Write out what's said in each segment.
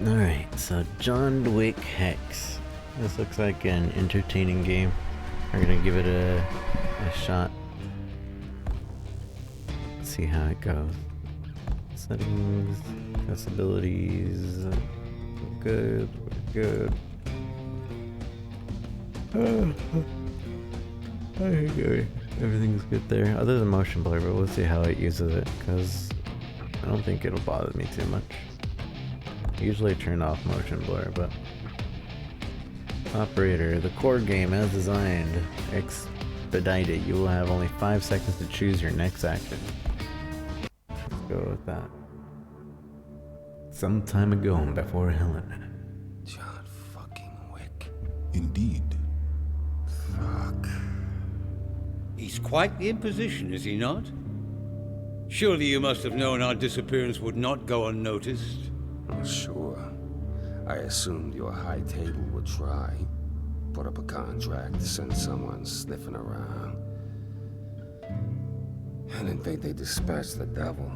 Alright, so John Wick Hex. This looks like an entertaining game. We're gonna give it a shot. Let's see how it goes. Settings, accessibilities. Good, good. Everything's good there, other than motion blur, but we'll see how it uses it, because I don't think it'll bother me too much. Usually turn off motion blur, but operator, the core game as designed, expedited. You will have only 5 seconds to choose your next action. Let's go with that. Some time ago before Helen. John fucking Wick. Indeed. Fuck. He's quite the imposition, is he not? Surely you must have known our disappearance would not go unnoticed. Oh, sure. I assumed your high table would try. Put up a contract to send someone sniffing around. I didn't think they dispatched the devil.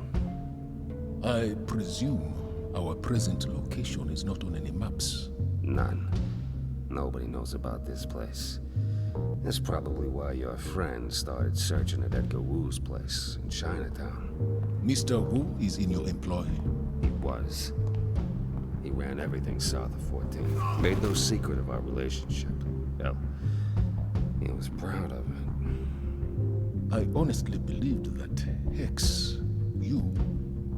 I presume our present location is not on any maps. None. Nobody knows about this place. That's probably why your friend started searching at Edgar Wu's place in Chinatown. Mr. Wu is in your employ. He was. He ran everything south of 14. Made no secret of our relationship. Hell, he was proud of it. I honestly believed that Hex, you,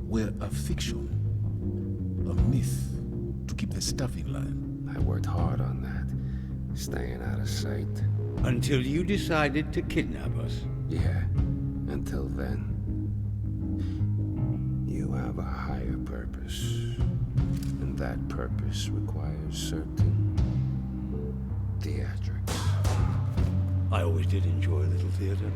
were a fiction, a myth to keep the staff in line. I worked hard on that, staying out of sight. Until you decided to kidnap us. Yeah, until then. You have a higher purpose, and that purpose requires certain theatrics. I always did enjoy a little theater.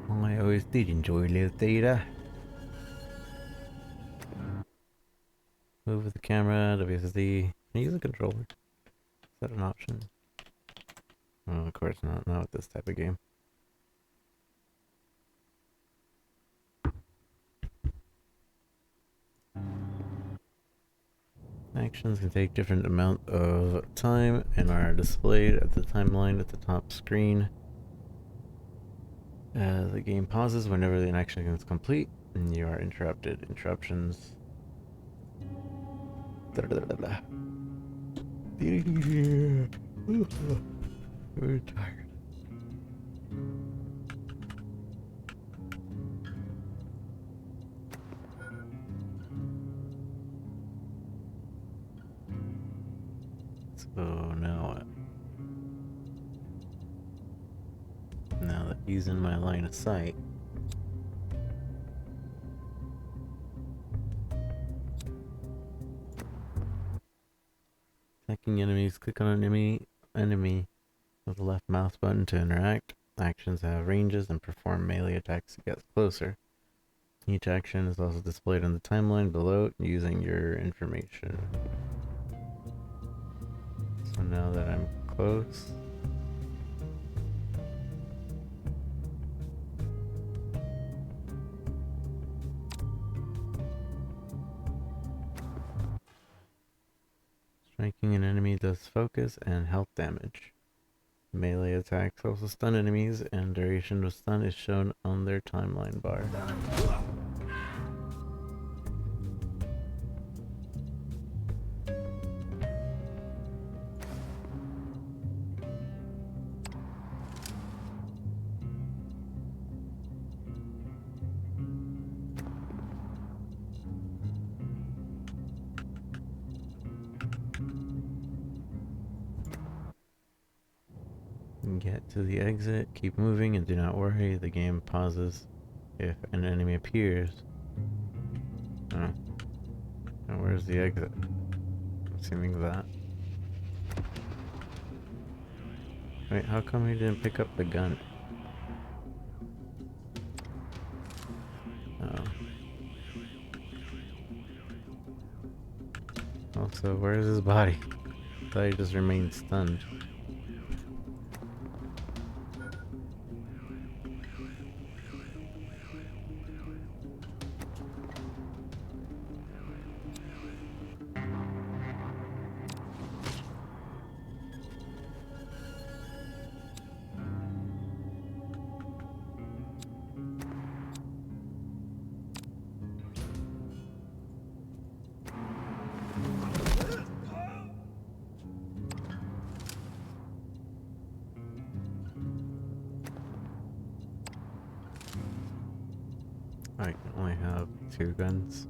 I always did enjoy little theater. Move with the camera, WSD. Can you use a controller? Is that an option? Oh, of course not. Not with this type of game. Actions can take different amount of time and are displayed at the timeline at the top screen. The game pauses whenever the action is complete and you are interrupted. Interruptions. We're tired. So now what? Now that he's in my line of sight, attacking enemies, click on enemy with the left mouse button to interact. Actions have ranges and perform melee attacks to get closer. Each action is also displayed on the timeline below using your information. So now that I'm close, striking an enemy does focus and health damage. Melee attacks also stun enemies, and duration of stun is shown on their timeline bar. Get to the exit, keep moving, and do not worry, the game pauses if an enemy appears. Oh. Now where's the exit? I'm assuming that. Wait, how come he didn't pick up the gun? Oh. Also, where's his body? I thought he just remained stunned. I can only have 2 guns.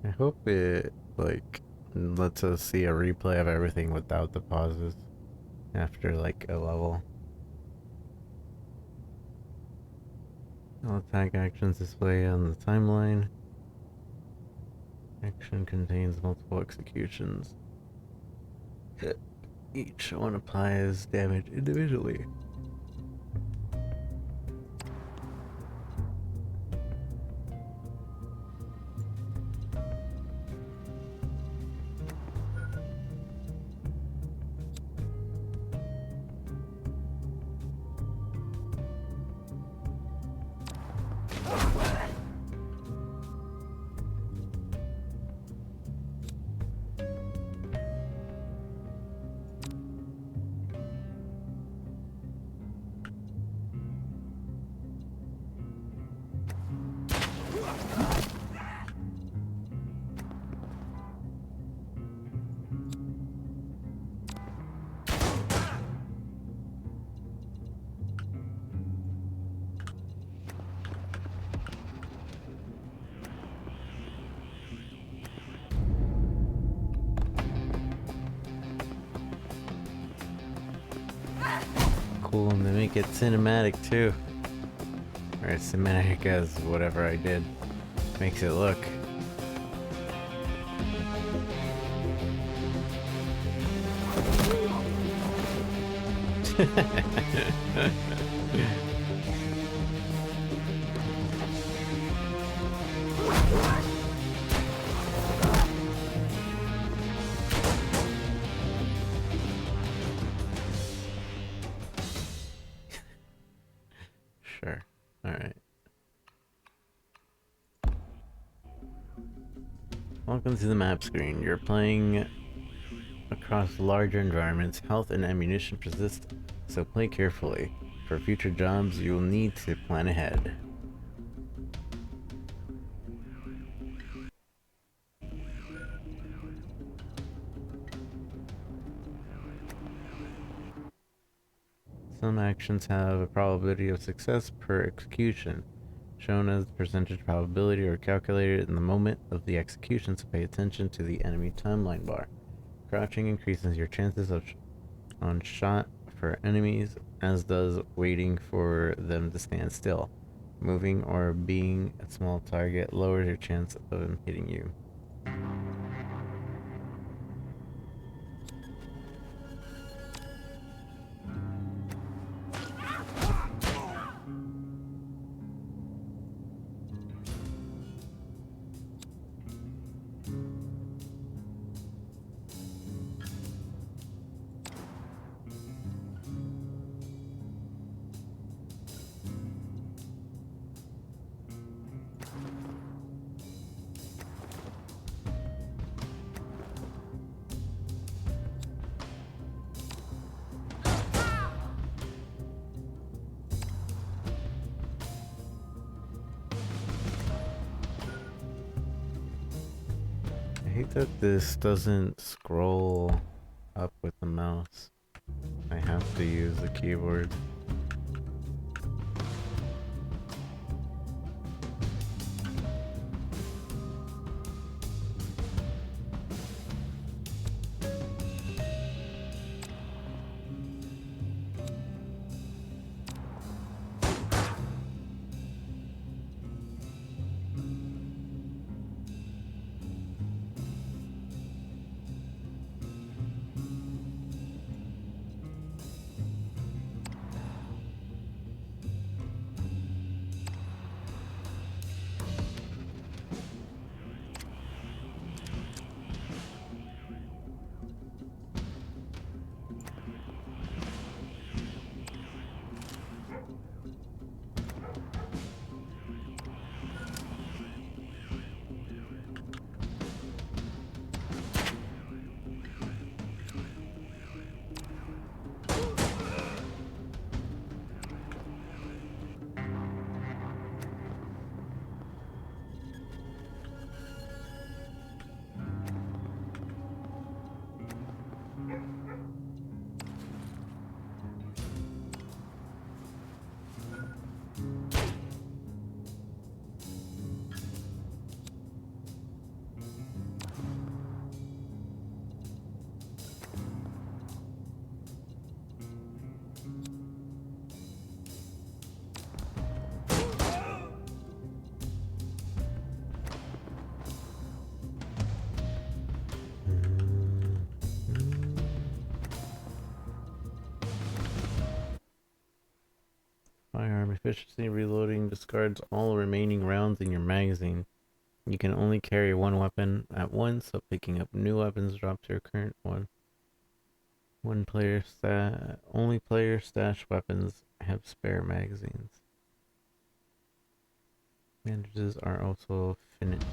I hope it, like, lets us see a replay of everything without the pauses after, like, a level. All attack actions display on the timeline. Action contains multiple executions. Each one applies damage individually. Cool, and they make it cinematic too. Or as cinematic as whatever I did makes it look. Sure. Alright. Welcome to the map screen. You're playing across larger environments. Health and ammunition persist, so play carefully. For future jobs, you will need to plan ahead. Some actions have a probability of success per execution, shown as percentage probability or calculated in the moment of the execution, so pay attention to the enemy timeline bar. Crouching increases your chances of on shot for enemies, as does waiting for them to stand still. Moving or being a small target lowers your chance of them hitting you. I hate that this doesn't scroll up with the mouse. I have to use the keyboard. Firearm efficiency. Reloading discards all remaining rounds in your magazine. You can only carry one weapon at once, so picking up new weapons drops your current one. Only player stash weapons have spare magazines. Bandages are also finite.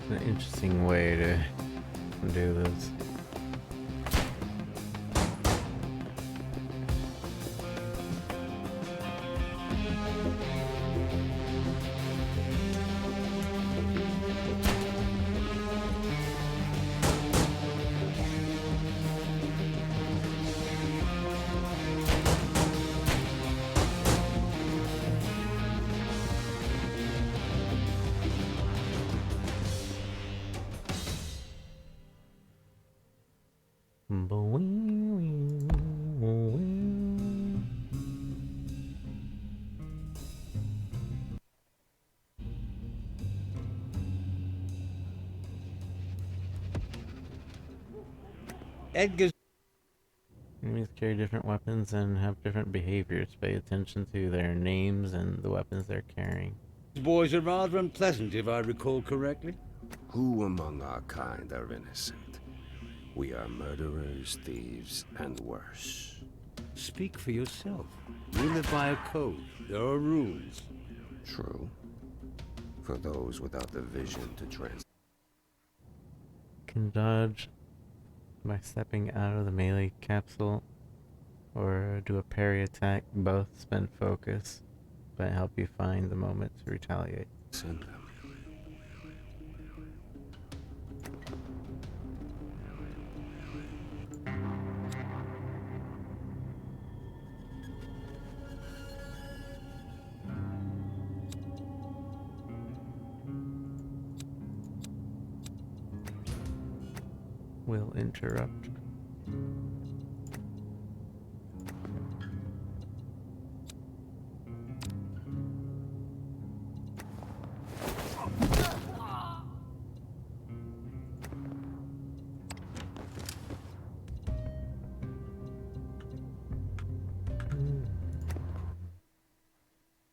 An interesting way to do this. Edgar's Enemies carry different weapons and have different behaviors. Pay attention to their names and the weapons they're carrying. boys are rather unpleasant, if I recall correctly. Who among our kind are innocent? We are murderers, thieves, and worse. Speak for yourself. We live by a code. There are rules. True. For those without the vision to Can dodge by stepping out of the melee capsule or do a parry attack. Both spend focus but help you find the moment to retaliate. transcend them. Will interrupt.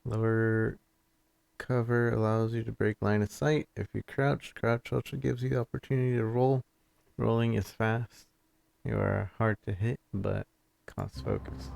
Lower cover allows you to break line of sight. If you crouch also gives you the opportunity to roll. Rolling is fast. You are hard to hit, but costs focus.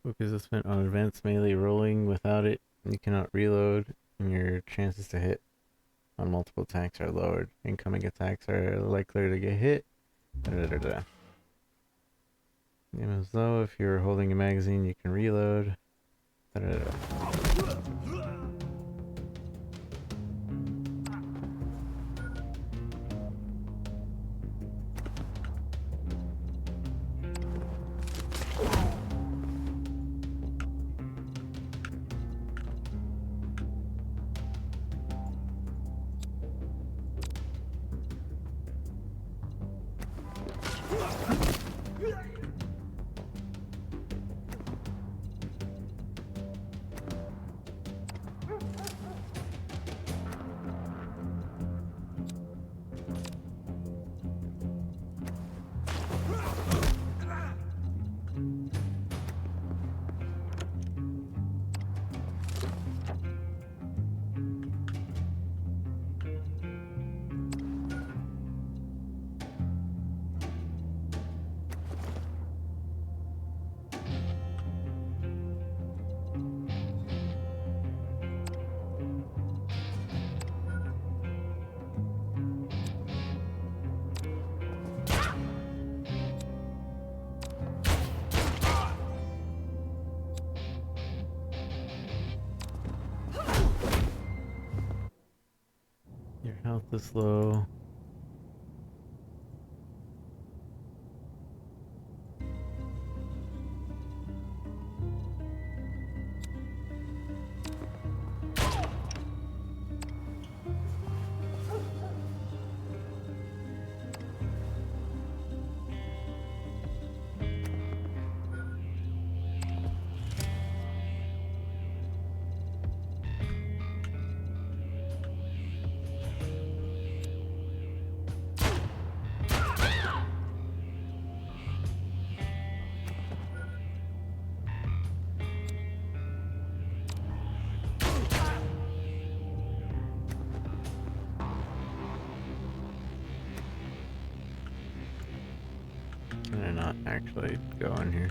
Focus is spent on advanced melee rolling. Without it, you cannot reload, and your chances to hit on multiple attacks are lowered. Incoming attacks are likelier to get hit. As though if you're holding a magazine, you can reload. Your health is low. Can I not actually go in here?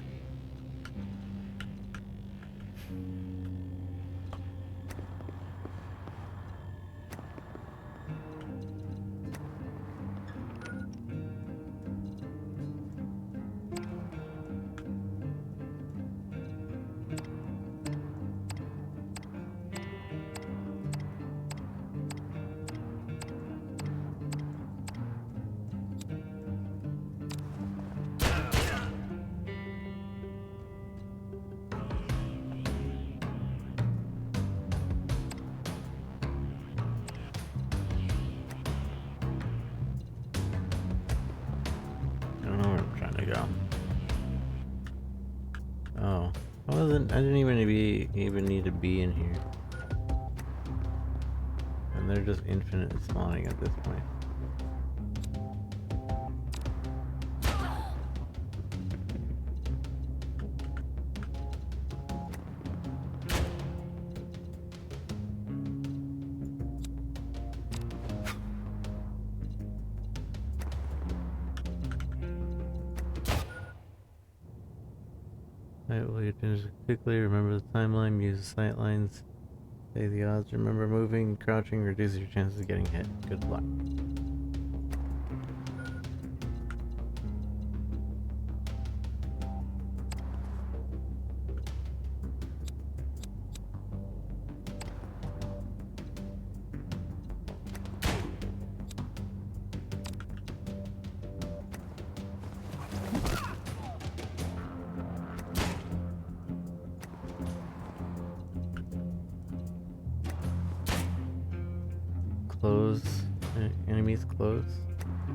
I don't know where I'm trying to go. Oh, I didn't even need to be in here. And they're just infinite spawning at this point. Right, well, you finish quickly. Remember the timeline. Use the sight lines. Say the odds. Remember moving, crouching reduces your chances of getting hit. Good luck. Close. Enemies close.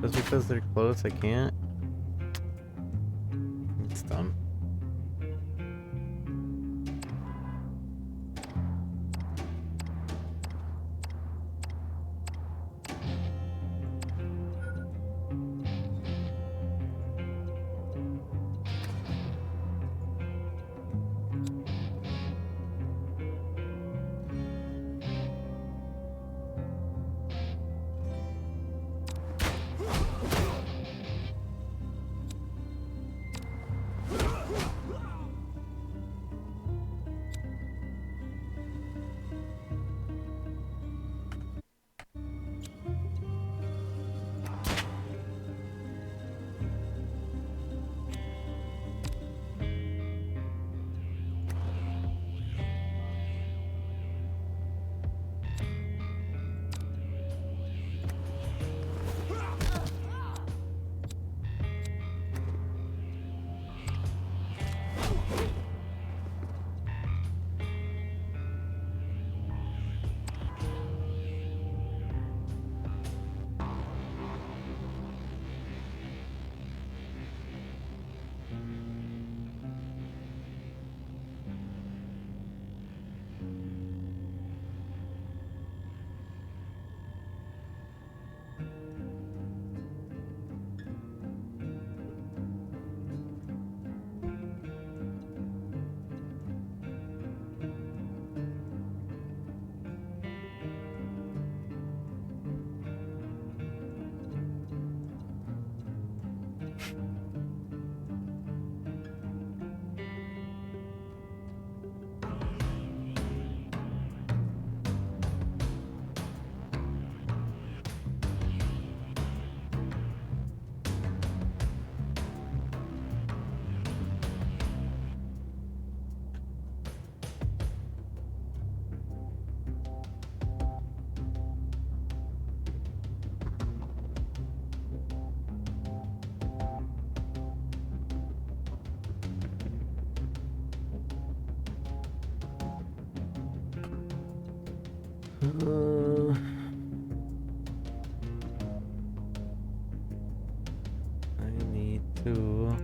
Just because they're close, I can't. It's dumb. I need to.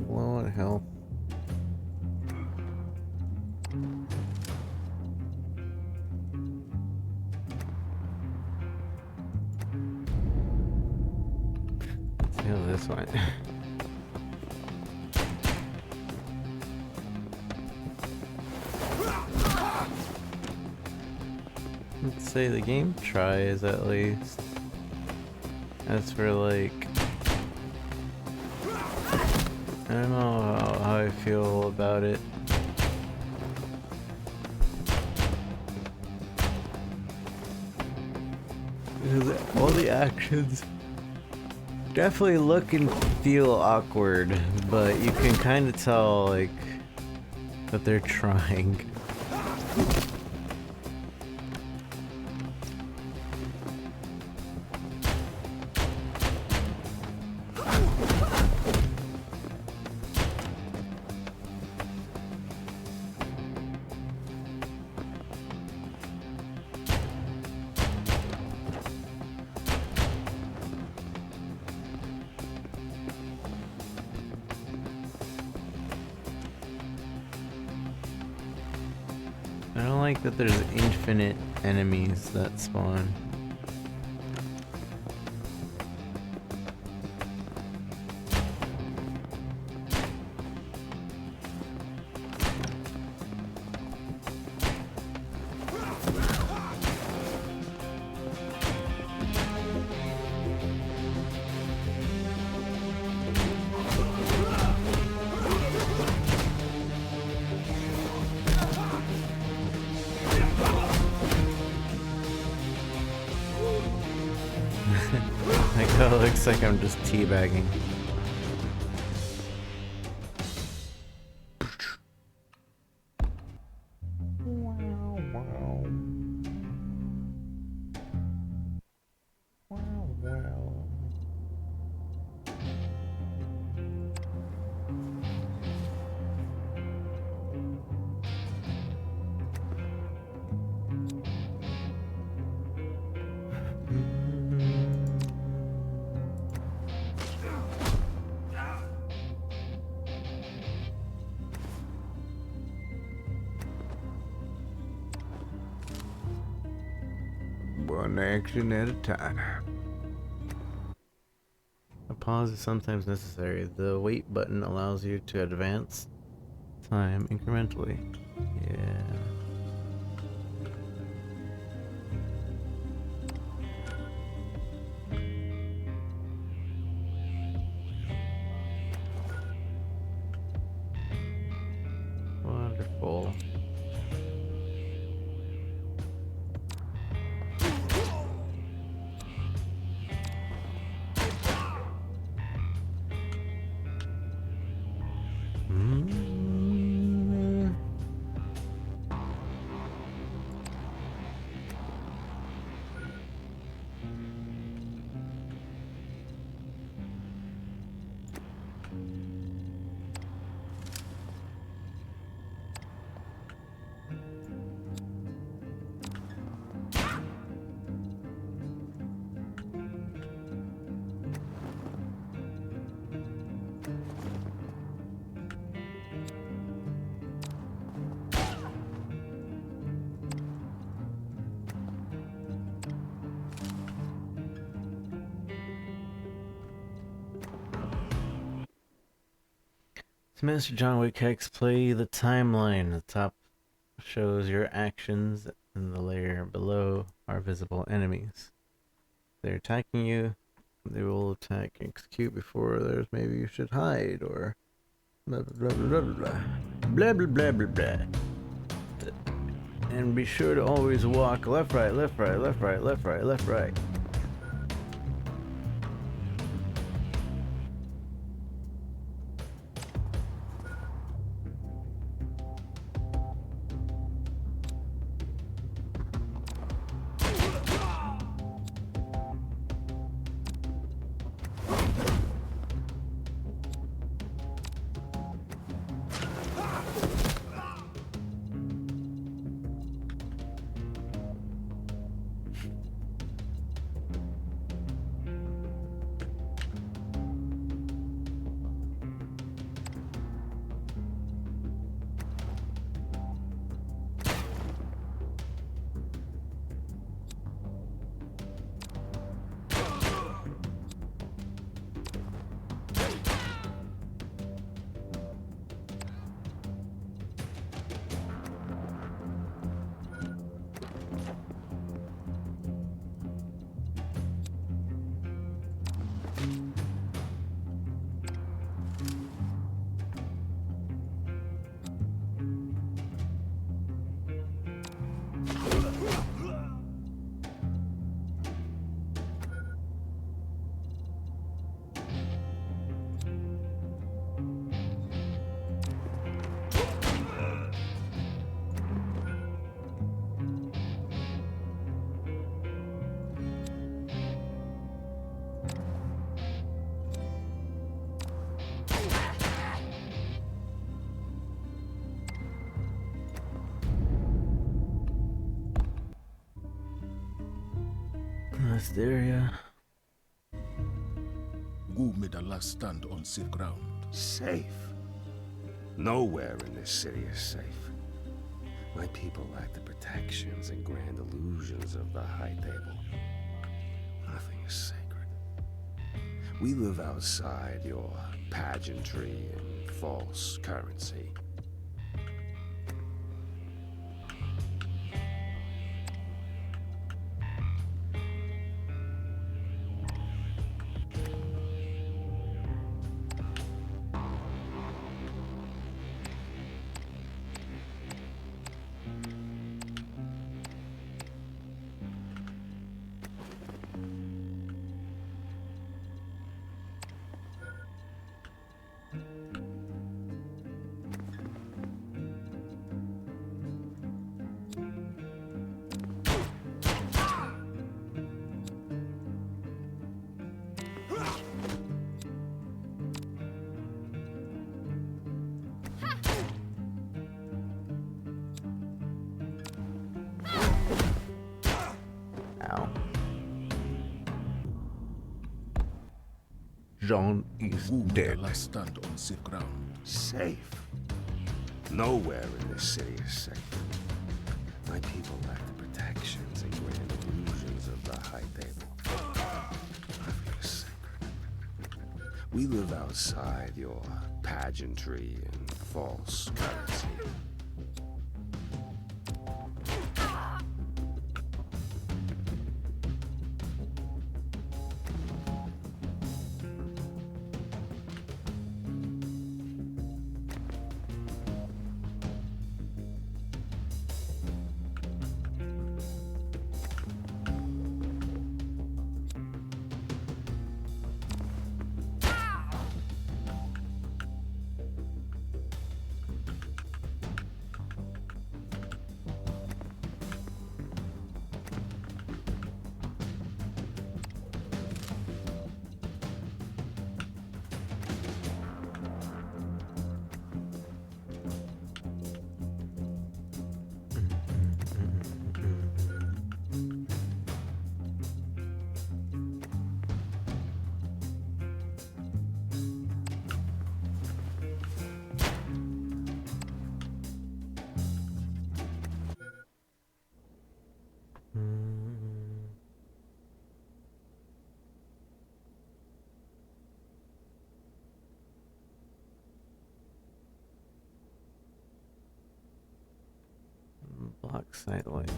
Low on health. Let's see how this one. Let's say the game tries at least. As for like, I don't know how I feel about it. Because all the actions definitely look and feel awkward, but you can kind of tell like that they're trying. I don't like that there's infinite enemies that spawn. Like, oh, it looks like I'm just teabagging. One action at a time. A pause is sometimes necessary. The wait button allows you to advance time incrementally. Yeah. Wonderful. To Master John Wick Hex, play the timeline. The top shows your actions, and the layer below are visible enemies. If they're attacking you, they will attack and execute before there's maybe you should hide, or blah blah blah blah blah blah blah blah blah blah. And be sure to always walk left, right, left, right, left, right, left, right, left, right. Hysteria. Wu made a last stand on safe ground. Safe? Nowhere in this city is safe. My people lack the protections and grand illusions of the High Table. Nothing is sacred. We live outside your pageantry and false currency. Ow. Jean is Wu made a dead. last stand on safe ground. Safe? Nowhere in this city is safe. My people lack the protections and grand illusions of the High Table. Nothing is sacred. We live outside your pageantry and false currency. Block sight lights.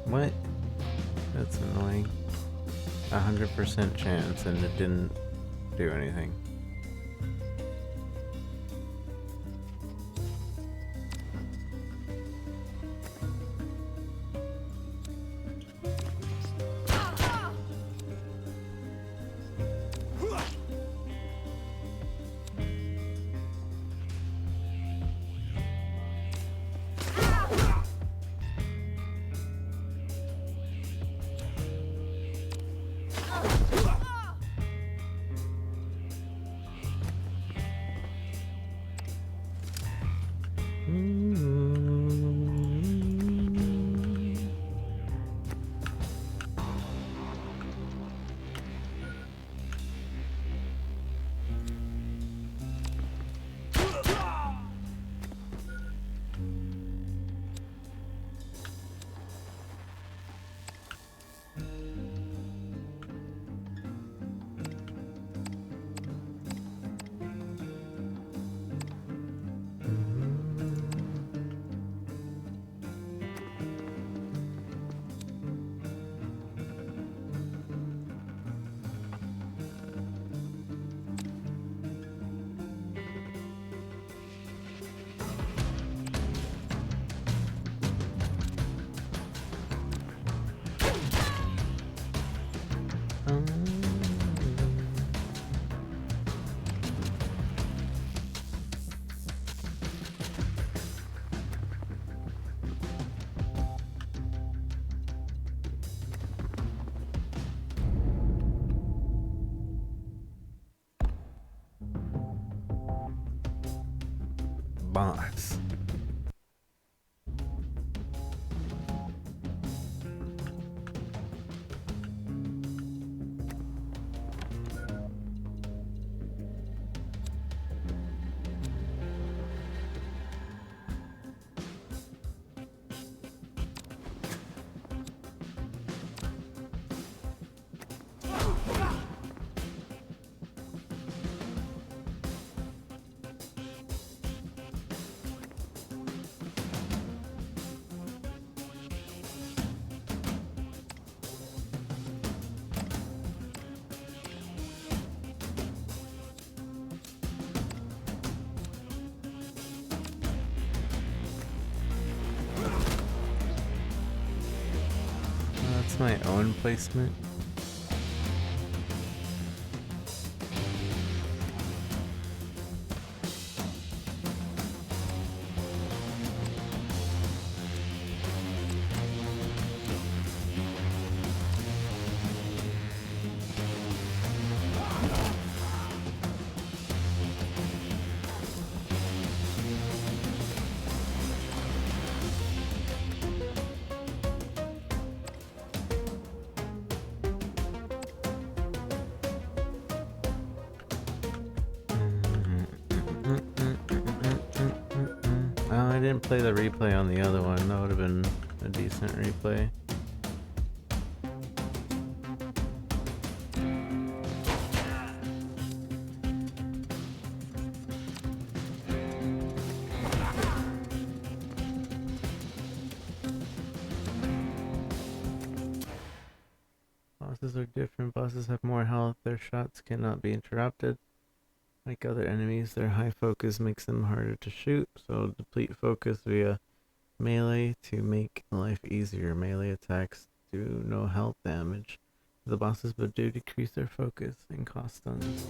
What? That's annoying. 100% chance and it didn't do anything. boss. That's my own placement. Oh, I didn't play the replay on the other one. That would have been a decent replay. Bosses are different. Bosses have more health. Their shots cannot be interrupted. Like other enemies, their high focus makes them harder to shoot, so deplete focus via melee to make life easier. Melee attacks do no health damage to the bosses, but do decrease their focus and cost stuns.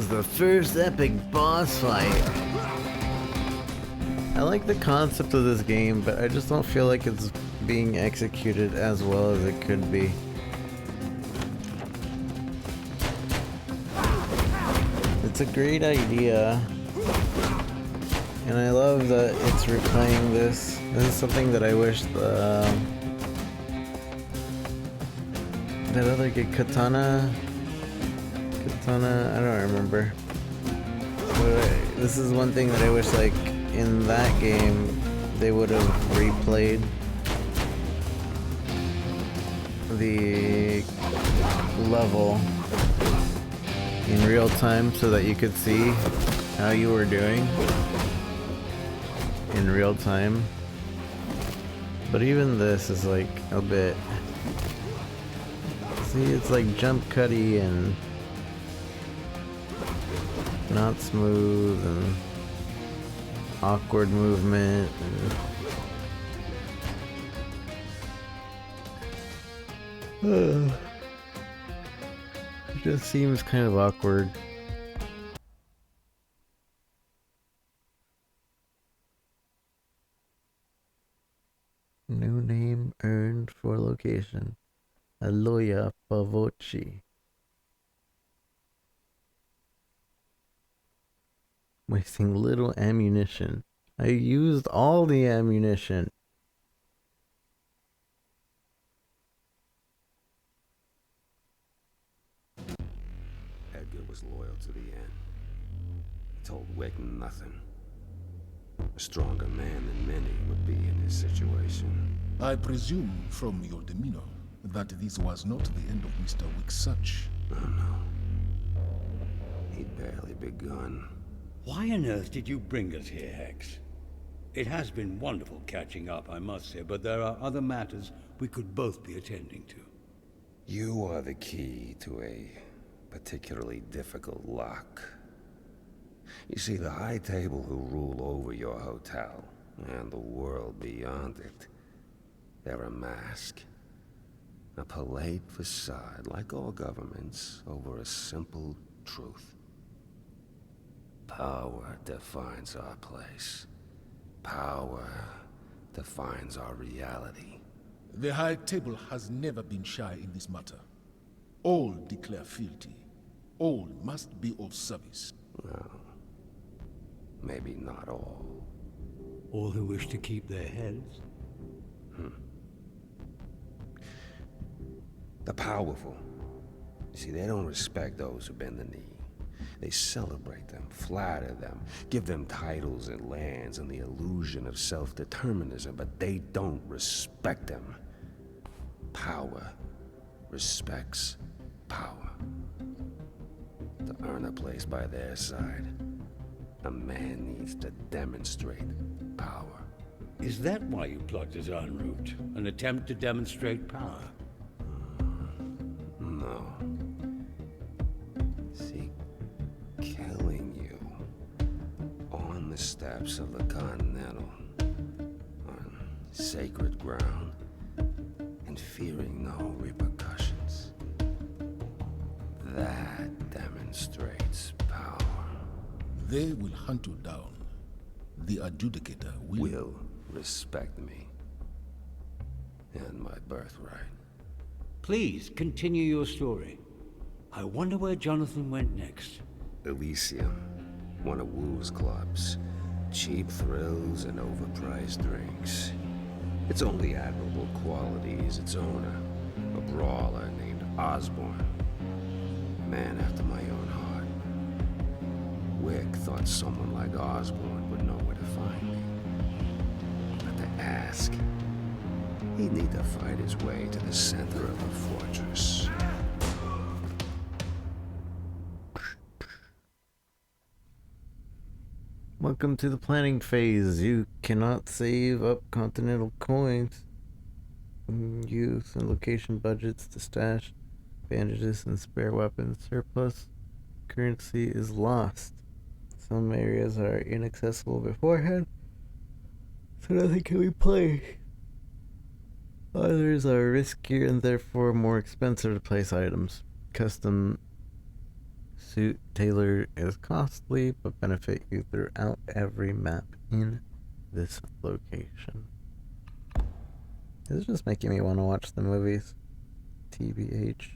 was the first epic boss fight. I like the concept of this game, but I just don't feel like it's being executed as well as it could be. It's a great idea, and I love that it's replaying this. This is something that I wish that other game, Katana, I don't remember. But this is one thing that I wish, like, in that game, they would have replayed the level in real time so that you could see how you were doing in real time. But even this is like a bit, see, it's like jump cutty and not smooth and awkward movement and it just seems kind of awkward. New name earned for location. Aloya Pavochi. Wasting little ammunition. I used all the ammunition. Edgar was loyal to the end. He told Wick nothing. A stronger man than many would be in his situation. I presume from your demeanor that this was not the end of Mr. Wick's search. Oh no. He'd barely begun. Why on earth did you bring us here, Hex? It has been wonderful catching up, I must say, but there are other matters we could both be attending to. You are the key to a particularly difficult lock. You see, the High Table who rule over your hotel and the world beyond it, they're a mask. A polite facade, like all governments, over a simple truth. Power defines our place. Power defines our reality. The High Table has never been shy in this matter. All declare fealty. All must be of service. Well, maybe not all. All who wish to keep their heads? The powerful. You see, they don't respect those who bend the knee. They celebrate them, flatter them, give them titles and lands and the illusion of self-determinism, but they don't respect them. Power respects power. To earn a place by their side, a man needs to demonstrate power. Is that why you plugged us en route? An attempt to demonstrate power? No. See, killing you on the steps of the Continental, on sacred ground, and fearing no repercussions, that demonstrates power. They will hunt you down. The adjudicator will Respect me and my birthright. Please, continue your story. I wonder where Jonathan went next. Elysium, one of Wu's clubs. Cheap thrills and overpriced drinks. Its only admirable quality is its owner, a brawler named Osborne. A man after my own heart. Wick thought someone like Osborne would know where to find me. But to ask, he'd need to fight his way to the center of the fortress. Welcome to the planning phase. You cannot save up continental coins. Use and location budgets to stash bandages and spare weapons. Surplus currency is lost. Some areas are inaccessible beforehand, so nothing can be played. Others are riskier and therefore more expensive to place items. Custom Suit Tailor is costly, but benefit you throughout every map in this location. This is just making me want to watch the movies. TBH.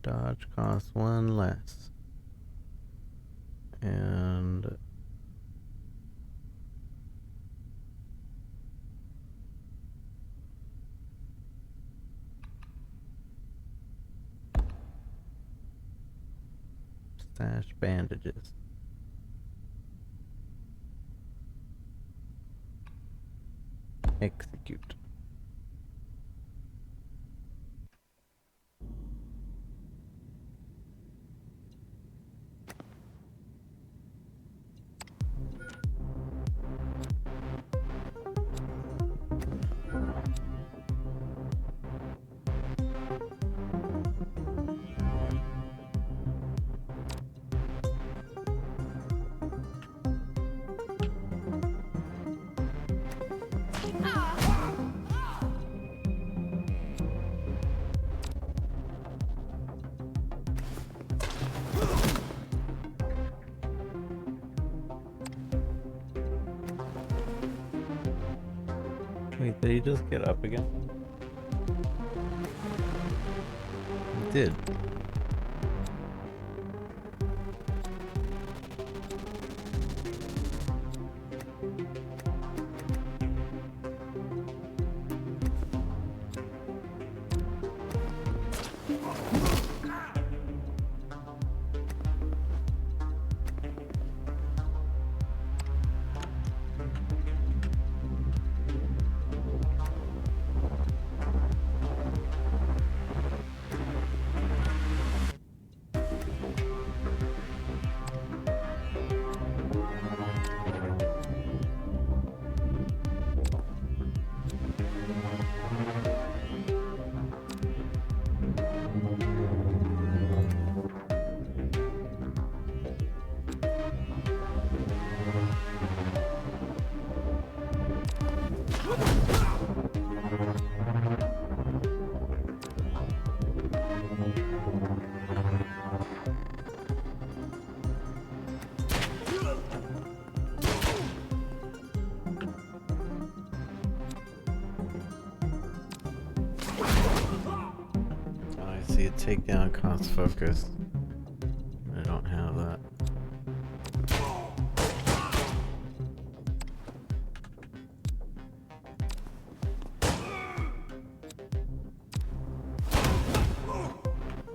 Dodge costs 1 less. And stash bandages. Execute. Wait, did he just get up again? He did. See, a takedown costs focus. I don't have that.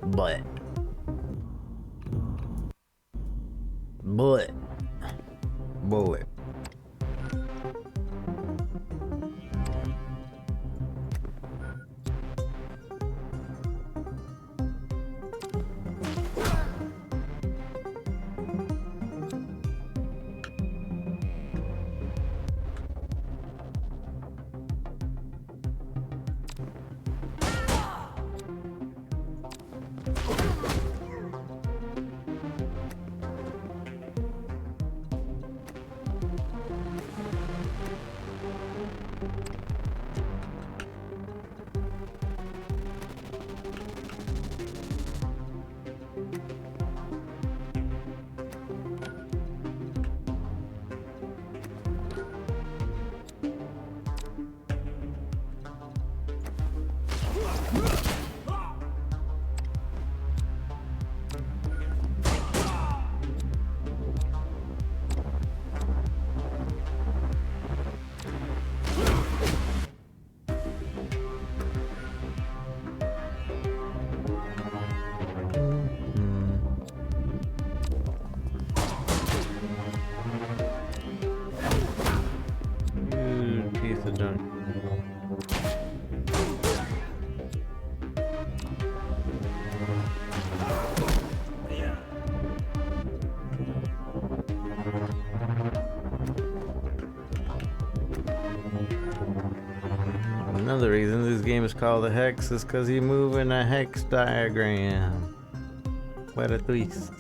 But bullet. Another reason this game is called a hex is because you move in a hex diagram. Plot twist.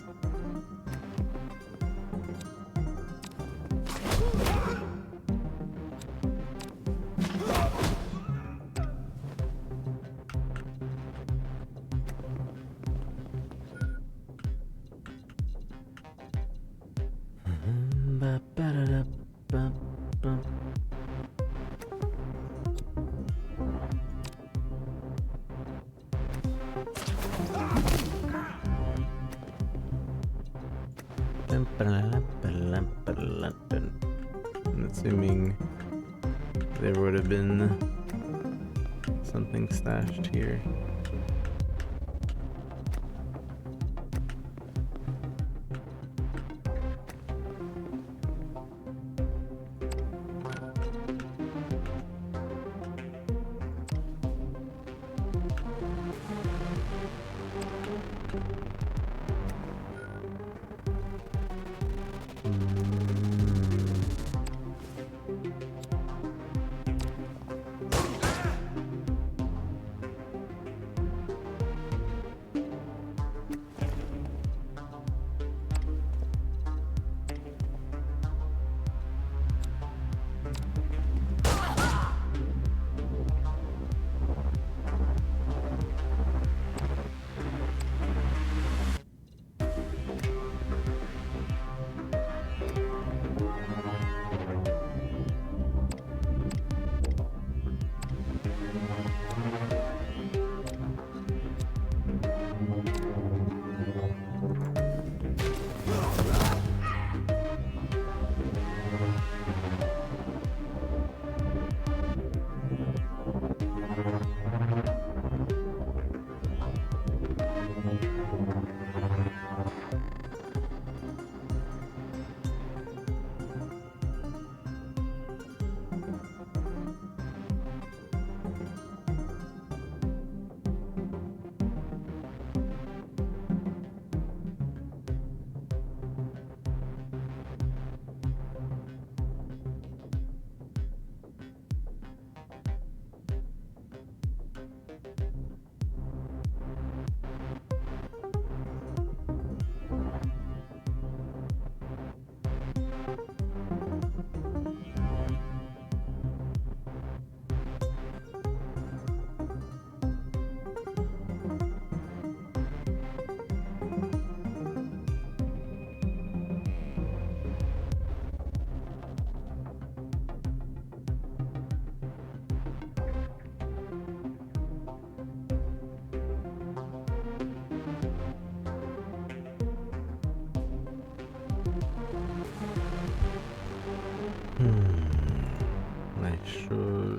I'm assuming there would have been something stashed here.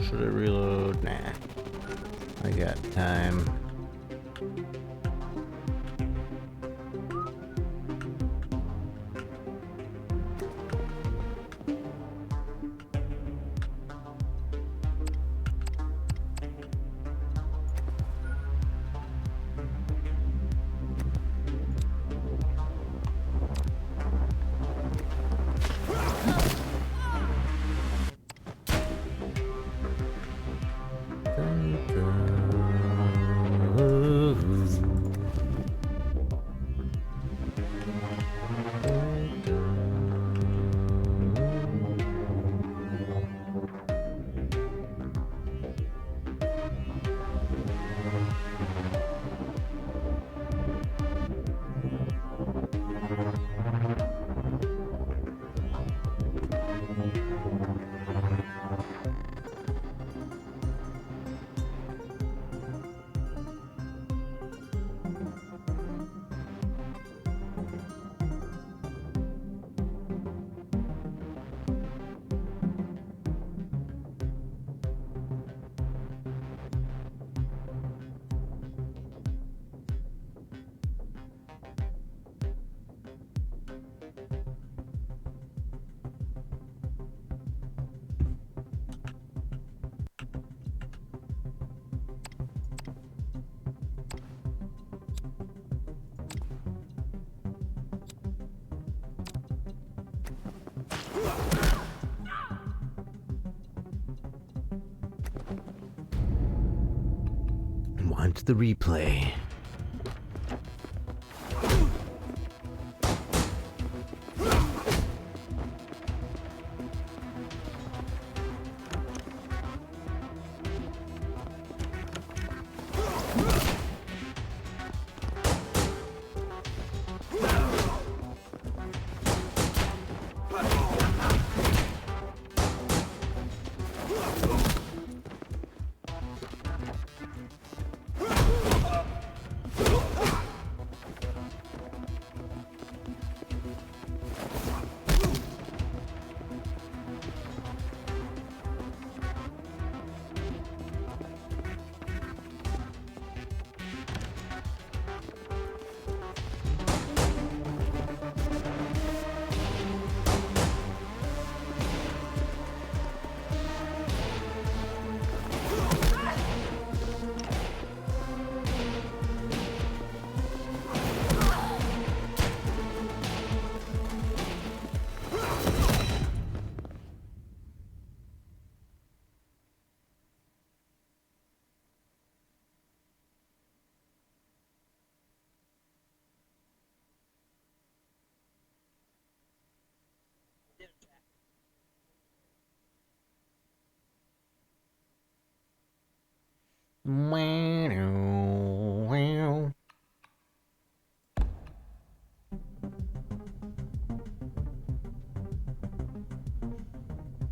Should I reload? Nah. I got time. Want the replay.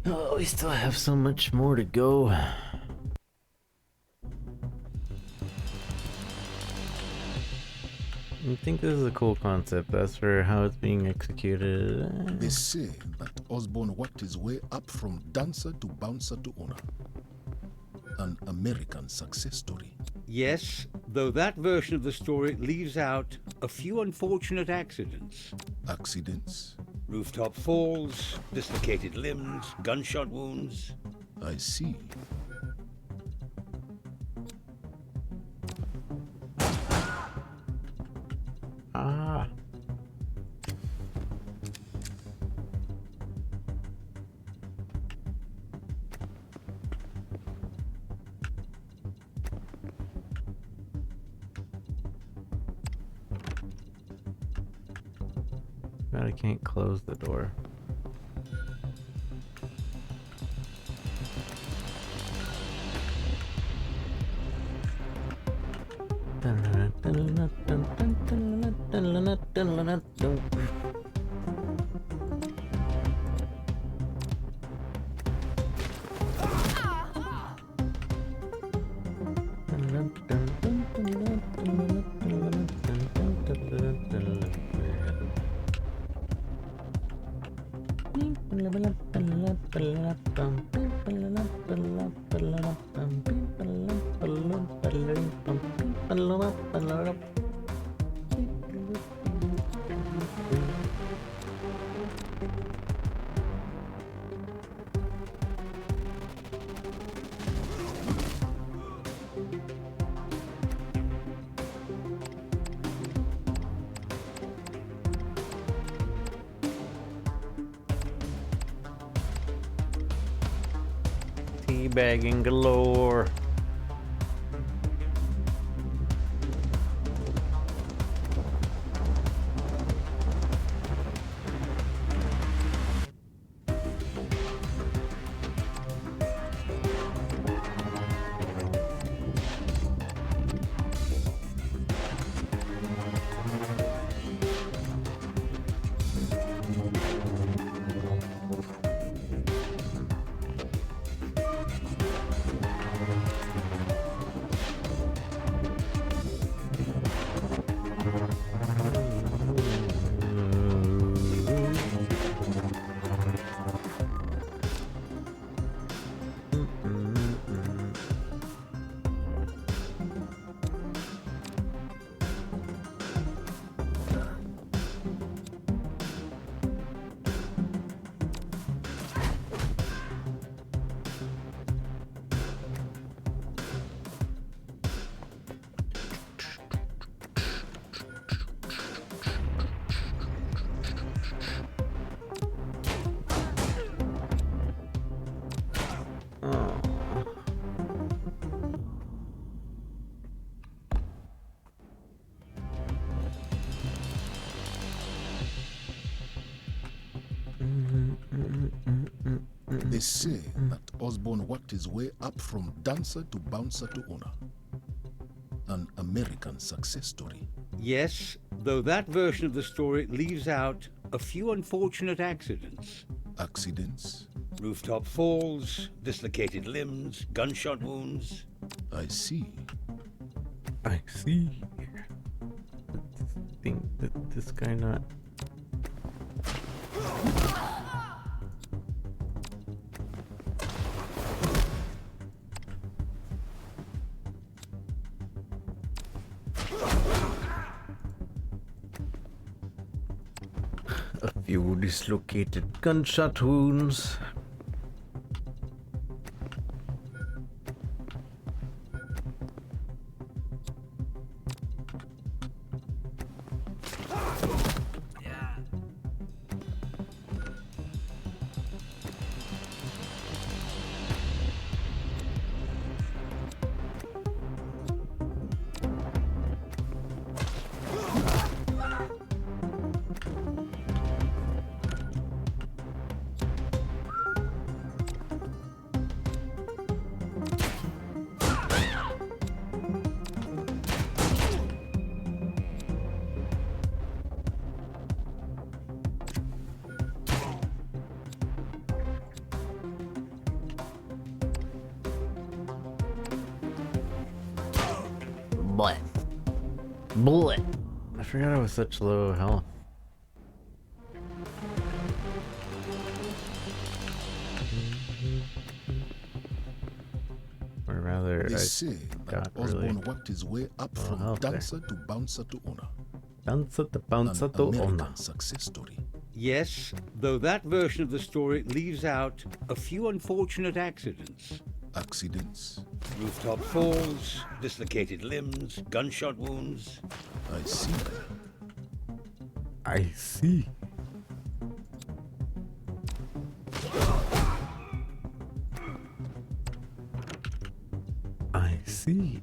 Oh, we still have so much more to go. I think this is a cool concept. As for how it's being executed, They say that Osborne worked his way up from dancer to bouncer to owner. An American success story. Yes, though that version of the story leaves out a few unfortunate accidents. Accidents? Rooftop falls, dislocated limbs, gunshot wounds. I see. ah. But I can't close the door. Teabagging galore. They say that Osborne worked his way up from dancer to bouncer to owner. An American success story. Yes, though that version of the story leaves out a few unfortunate accidents. Accidents? Rooftop falls, dislocated limbs, gunshot wounds. I see. I see. Think that this guy not. A few dislocated gunshot wounds. Bleh. Bleh. I forgot I was such low health. Or rather, They I say that got really Osborne worked his way up low from health there. dancer to bouncer to owner. Dancer to An bouncer to owner. American success story. Yes, though that version of the story leaves out a few unfortunate accidents. Accidents. Rooftop falls, dislocated limbs, gunshot wounds. I see. I see. I see.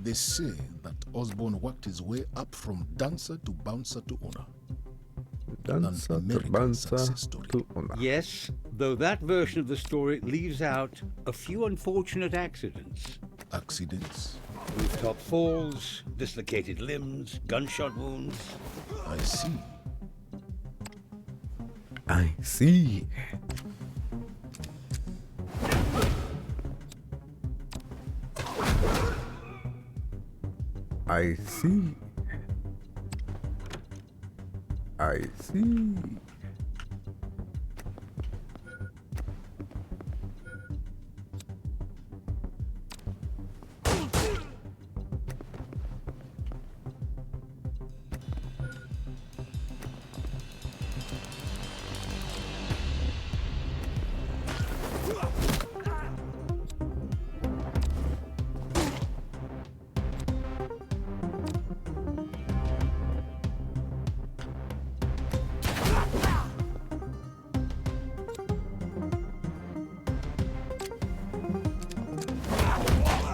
They say that Osborne worked his way up from dancer to bouncer to owner. Dancer to American bouncer success story. to owner. Yes, though that version of the story leaves out a few unfortunate accidents. Accidents. Rooftop falls, dislocated limbs, gunshot wounds. I see. I see. I see. I see.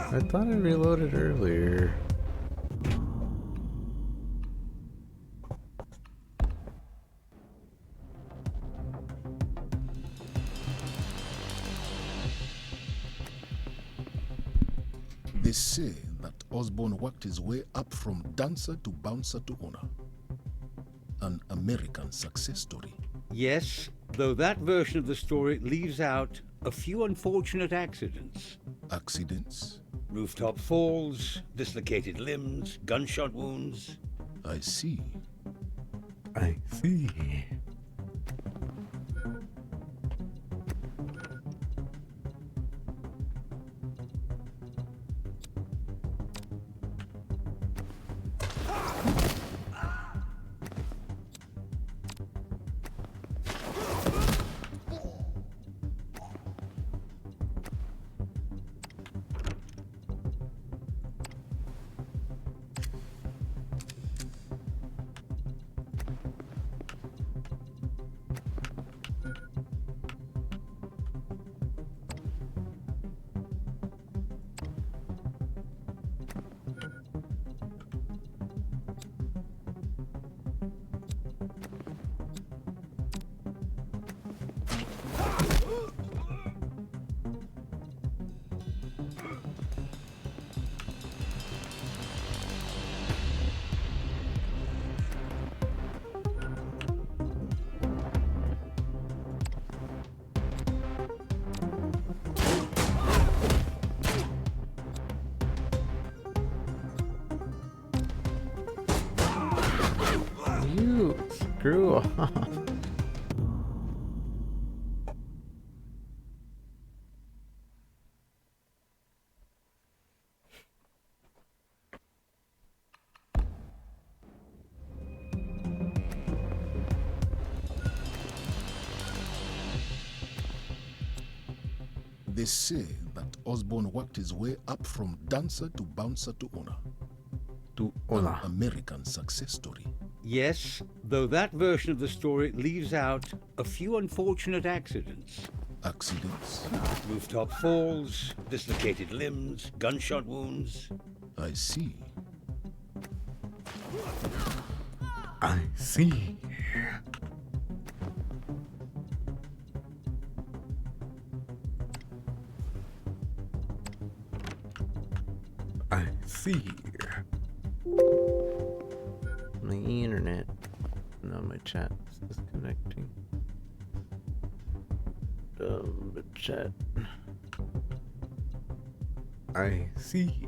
I thought I reloaded earlier. They say that Osborne worked his way up from dancer to bouncer to owner. An American success story. Yes, though that version of the story leaves out a few unfortunate accidents. Accidents. Rooftop falls, dislocated limbs, gunshot wounds. I see. I see. You screw off. They say that Osborne worked his way up from dancer to bouncer to owner. To An Ola. American success story. Yes, though that version of the story leaves out a few unfortunate accidents. Accidents? Rooftop falls, dislocated limbs, gunshot wounds. I see. I see. I see. My internet. No, my chat is disconnecting. The chat. I see.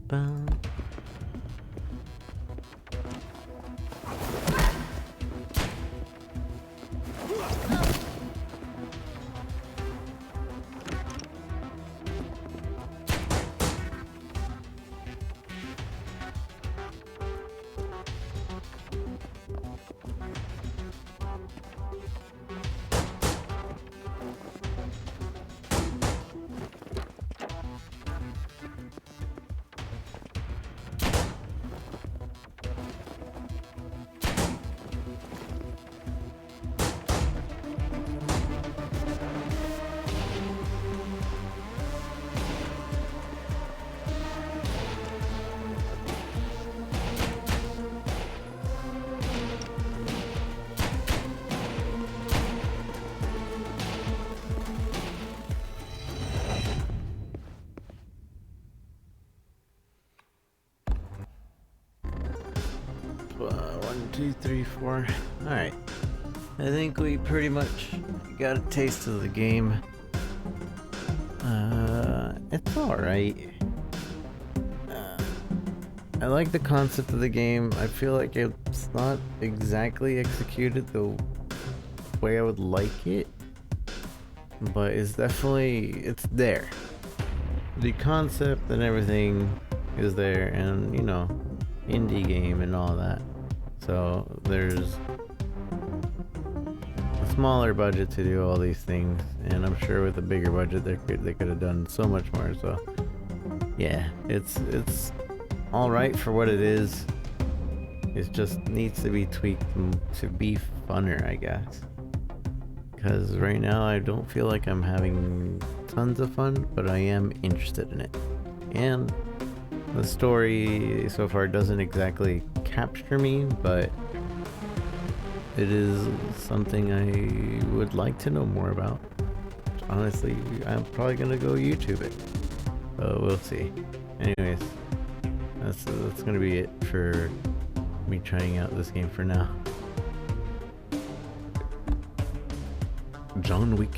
Bum. One, two, three, four. Alright. I think we pretty much got a taste of the game. It's alright. I like the concept of the game. I feel like it's not exactly executed the way I would like it. But it's definitely, it's there. The concept and everything is there, and you know, indie game and all that. So there's smaller budget to do all these things, and I'm sure with a bigger budget they could have done so much more. So yeah, it's all right for what it is. It just needs to be tweaked to be funner, I guess. Because right now I don't feel like I'm having tons of fun, but I am interested in it. And the story so far doesn't exactly capture me, but it is something I would like to know more about. Honestly, I'm probably gonna go YouTube it. We'll see. Anyways, that's gonna be it for me trying out this game for now. John Wick